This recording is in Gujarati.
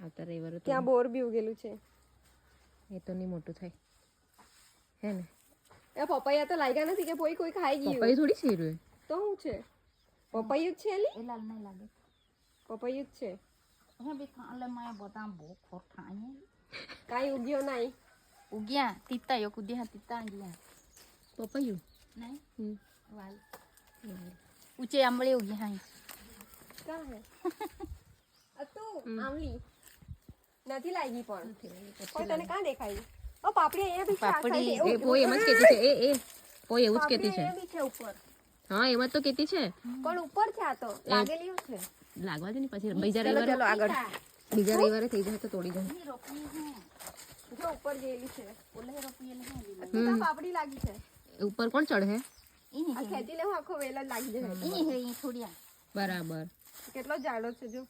આવતા રવિવારે તો ત્યાં બોર બી ઉગેલું છે. એ તો નહીં મોટું થાય હે ને. એ પપૈયા તો લાગ્યા નથી કે કોઈ ખાઈ ગયું. પપૈયું થોડી છે રહ્યું તો શું છે? પપૈયું જ છે એલી? એ લાલ નહીં લાગે પપૈયું જ છે. હે બી ખાલે માં બધા બહુ ખોટા અહીંયા કાંઈ ઉગ્યો નહીં. ઉગ્યા તીતા યો કુદ્યા તીતા ગયા પપૈયું નહીં વાલ ઊંચે આંબળે ઉગ્યા હાઈ કાં હે? તું આમલી નથી લાગી પણ તને કાં દેખાય? ઓ પાપડી અહીંયા બી છે આ પાપડી, side. એ પોય એમ જ કહેતી છે એ પોય એવું જ પાપડી કહેતી છે. અહીંયા બી છે ઉપર. હા એમ જ તો કહેતી છે. પણ ઉપર છે આ તો લાગેલી છે. લાગવા દે ને પછી બીજા ચલો રવિવારે ચલો આગળ. બીજા રવિવારે થઈ જાય તો તોડી જાય. ની રોપી હે જો ઉપર જેલી છે. ઓલે રોપી એટલે હે તો પાપડી લાગી છે. એ ઉપર કોણ ચડે ઈની આ ખેતી લેવું આખો વેલા જ લાગી જાય. ઈની હે ઈ થોડીયા બરાબર. કેટલો જાડો છે જો.